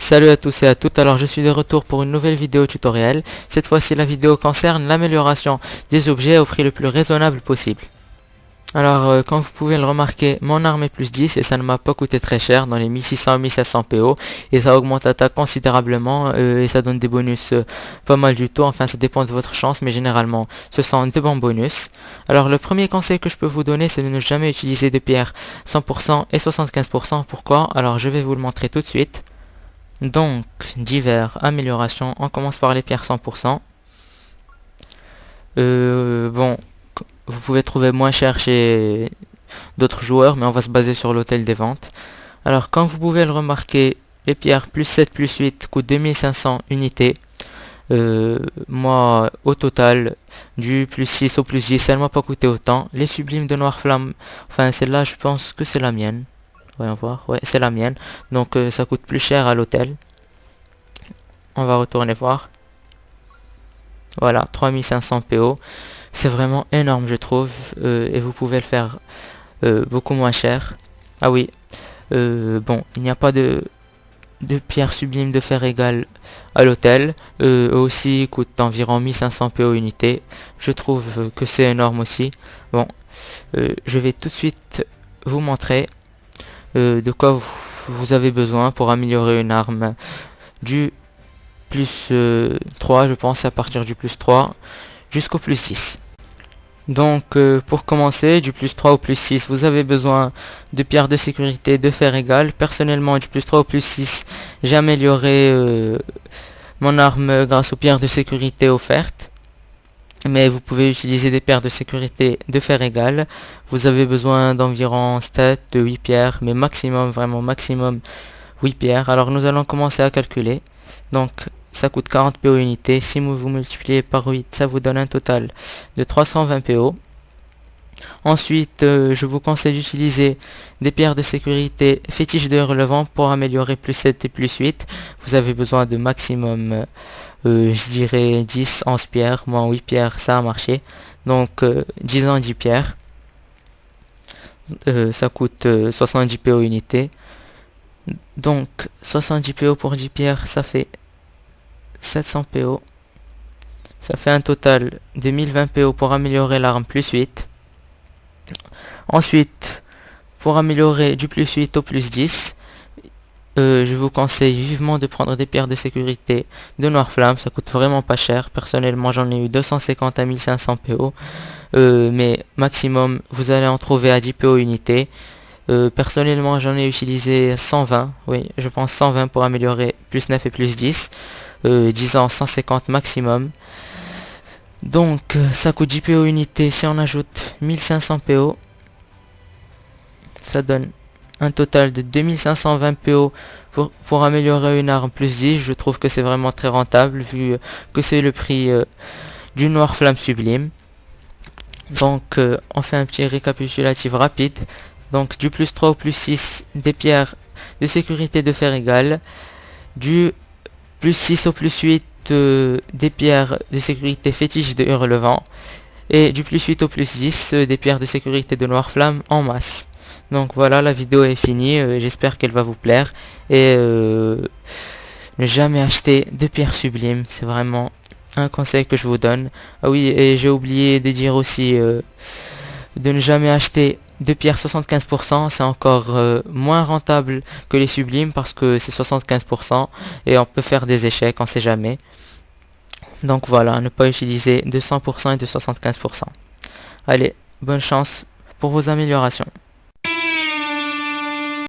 Salut à tous et à toutes, alors je suis de retour pour une nouvelle vidéo tutoriel. Cette fois-ci la vidéo concerne l'amélioration des objets au prix le plus raisonnable possible. Alors comme vous pouvez le remarquer, mon arme est plus 10 et ça ne m'a pas coûté très cher dans les 1600-1700 PO. Et ça augmente l'attaque considérablement et ça donne des bonus pas mal du tout. Enfin ça dépend de votre chance mais généralement ce sont de bons bonus. Alors le premier conseil que je peux vous donner c'est de ne jamais utiliser de pierres 100% et 75%. Pourquoi? Alors je vais vous le montrer tout de suite. Donc, divers, amélioration, on commence par les pierres 100%. Bon, vous pouvez trouver moins cher chez d'autres joueurs, mais on va se baser sur l'hôtel des ventes. Alors, comme vous pouvez le remarquer, les pierres plus 7 plus 8 coûtent 2500 unités. Moi, au total, du plus 6 au plus 10, ça ne m'a pas coûté autant. Les sublimes de Noire Flamme, enfin celle-là, je pense que c'est la mienne. Voyons voir, ouais, c'est la mienne. Donc ça coûte plus cher à l'hôtel. On va retourner voir. Voilà, 3500 PO. C'est vraiment énorme, je trouve. Et vous pouvez le faire beaucoup moins cher. Ah oui, bon, il n'y a pas de pierre sublime de fer égal à l'hôtel. Eux aussi coûtent environ 1500 PO unité. Je trouve que c'est énorme aussi. Bon, je vais tout de suite vous montrer de quoi vous avez besoin pour améliorer une arme du plus 3, je pense, à partir du plus 3 jusqu'au plus 6. Donc pour commencer, du plus 3 au plus 6, vous avez besoin de pierres de sécurité de fer égal. Personnellement, du plus 3 au plus 6, j'ai amélioré mon arme grâce aux pierres de sécurité offertes. Mais vous pouvez utiliser des pierres de sécurité de fer égal. Vous avez besoin d'environ 7 de 8 pierres, mais maximum, vraiment maximum 8 pierres. Alors nous allons commencer à calculer. Donc ça coûte 40 PO unité. Si vous multipliez par 8, ça vous donne un total de 320 PO. Ensuite, je vous conseille d'utiliser des pierres de sécurité fétiche de relevant pour améliorer plus 7 et plus 8. Vous avez besoin de maximum, je dirais 10, 11 pierres. Moi, 8 pierres, ça a marché. Donc, 10 ans 10 pierres. Ça coûte 70 PO unité. Donc, 70 PO pour 10 pierres, ça fait 700 PO. Ça fait un total de 1020 PO pour améliorer l'arme plus 8. Ensuite, pour améliorer du plus 8 au plus 10, je vous conseille vivement de prendre des pierres de sécurité de Noire Flamme. Ça coûte vraiment pas cher. Personnellement, j'en ai eu 250 à 1500 PO. Mais maximum, vous allez en trouver à 10 PO unité. Personnellement, j'en ai utilisé 120. Oui, je pense 120 pour améliorer plus 9 et plus 10. Disons 150 maximum. Donc, ça coûte 10 PO unité. Si on ajoute 1500 PO, ça donne un total de 2520 PO pour améliorer une arme plus 10. Je trouve que c'est vraiment très rentable vu que c'est le prix du Noire Flamme Sublime. Donc on fait un petit récapitulatif rapide. Donc du plus 3 au plus 6, des pierres de sécurité de fer égal. Du plus 6 au plus 8, des pierres de sécurité fétiche de relevant. Et du plus 8 au plus 10, des pierres de sécurité de Noire Flamme en masse. Donc voilà, la vidéo est finie, j'espère qu'elle va vous plaire. Et ne jamais acheter de pierres sublimes, c'est vraiment un conseil que je vous donne. Ah oui, et j'ai oublié de dire aussi de ne jamais acheter de pierres 75%, c'est encore moins rentable que les sublimes parce que c'est 75% et on peut faire des échecs, on sait jamais. Donc voilà, ne pas utiliser de 100% et de 75%. Allez, bonne chance pour vos améliorations.